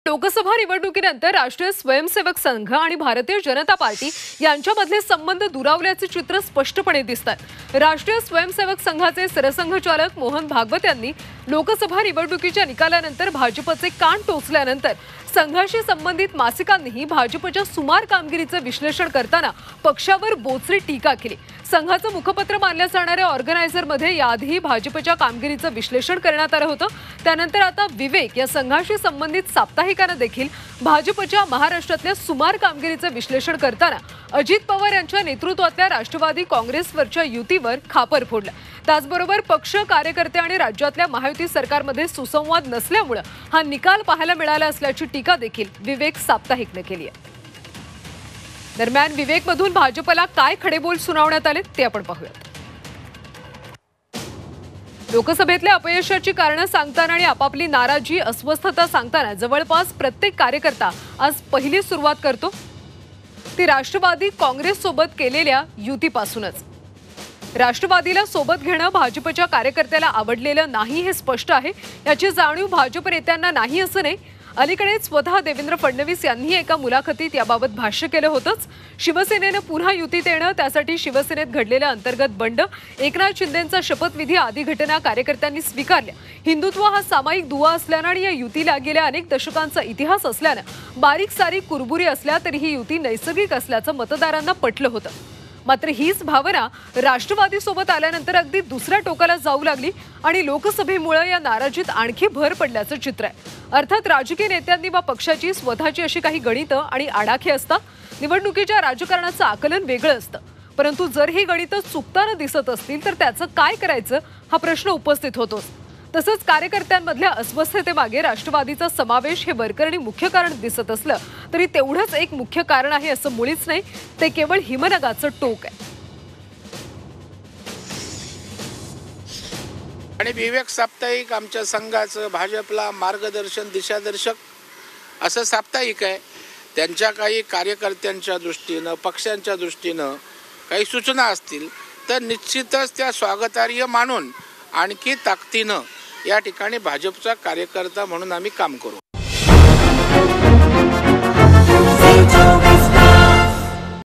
लोकसभा निवडणुकीनंतर राष्ट्रीय स्वयंसेवक संघ आणि भारतीय जनता पार्टी यांच्यामधले संबंध दुरावल्याचे चित्र स्पष्टपणे दिसतात। राष्ट्रीय स्वयंसेवक संघाचे सरसंघचालक मोहन भागवत यांनी लोकसभा निवडणुकीच्या निकालानंतर भाजपचे कान टोचल्यानंतर संघाशी संबंधित मासिकांनीही भाजपच्या सुमार कामगिरीचे विश्लेषण करताना पक्षावर बोचरी टीका केली। संघाचं मुखपत्र मानल्या जाणाऱ्या ऑर्गनायझरमध्ये याआधी भाजपच्या कामगिरीचं विश्लेषण करण्यात आलं होतं। त्यानंतर आता विवेक या संघाशी संबंधित साप्ताहिकाने देखील भाजपच्या महाराष्ट्रातल्या सुमार कामगिरीचं विश्लेषण करताना अजित पवार यांच्या नेतृत्वातल्या राष्ट्रवादी काँग्रेसवरच्या युतीवर खापर फोडलं। त्याचबरोबर पक्ष, कार्यकर्ते आणि राज्यातल्या महायुती सरकारमध्ये सुसंवाद नसल्यामुळे हा निकाल पाहायला मिळाला असल्याची टीका देखील विवेक साप्ताहिकने केली आहे। दरम्यान विवेकमधून भाजपला काय खडेबोल सुनावण्यात आले ते आपण पाहूयात। लोकसभेतल्या अपयशाची कारणं सांगताना आणि आपापली नाराजी, अस्वस्थता सांगताना जवळपास प्रत्येक कार्यकर्ता आज पहिली सुरुवात करतो ती राष्ट्रवादी काँग्रेस सोबत केलेल्या युतीपासूनच। राष्ट्रवादीला सोबत घेणं भाजपच्या कार्यकर्त्याला आवडलेलं नाही हे स्पष्ट आहे। याची जाणीव भाजप नेत्यांना नाही असं नाही। अलीकडेच स्वतः देवेंद्र फडणवीस यांनी एका मुलाखतीत याबाबत भाष्य केलं होतंच। शिवसेनेनं पुन्हा युतीत येणं, त्यासाठी शिवसेनेत घडलेलं अंतर्गत बंड, एकनाथ शिंदेंचा शपथविधी आदी घटना कार्यकर्त्यांनी स्वीकारल्या। हिंदुत्व हा सामायिक दुवा असल्यानं आणि या युतीला गेल्या अनेक दशकांचा इतिहास असल्यानं बारीक सारीक कुरबुरी असल्या तरी ही युती नैसर्गिक असल्याचं मतदारांना पटलं होतं। मात्र हीच भावना राष्ट्रवादी सोबत आल्यानंतर अगदी दुसऱ्या टोकाला जाऊ लागली आणि लोकसभेमुळे या नाराजीत आणखी भर पडल्याचं चित्र आहे। अर्थात राजकीय नेत्यांनी वा पक्षाची स्वतःची अशी काही गणितं आणि आडाखे असतात। निवडणुकीच्या राजकारणाचं आकलन वेगळं असतं, परंतु जर ही गणितं चुकताना दिसत असतील तर त्याचं काय करायचं हा प्रश्न उपस्थित होतोच। तसंच कार्यकर्त्यांमधल्या अस्वस्थतेमागे राष्ट्रवादीचा समावेश हे वरकरणी मुख्य कारण दिसत असलं तरी तेवढंच एक मुख्य कारण आहे असं मुळीच नाही, ते केवळ हिमनगाचं टोक आहे। आणि विवेक साप्ताहिक आमच्या संघाचं भाजपला मार्गदर्शन, दिशादर्शक असं साप्ताहिक आहे। त्यांच्या काही कार्यकर्त्यांच्या दृष्टीनं, पक्षांच्या दृष्टीनं काही सूचना असतील तर निश्चितच त्या स्वागतार्ह मानून आणखी ताकदीनं या ठिकाणी भाजपचा कार्यकर्ता म्हणून आम्ही काम करू।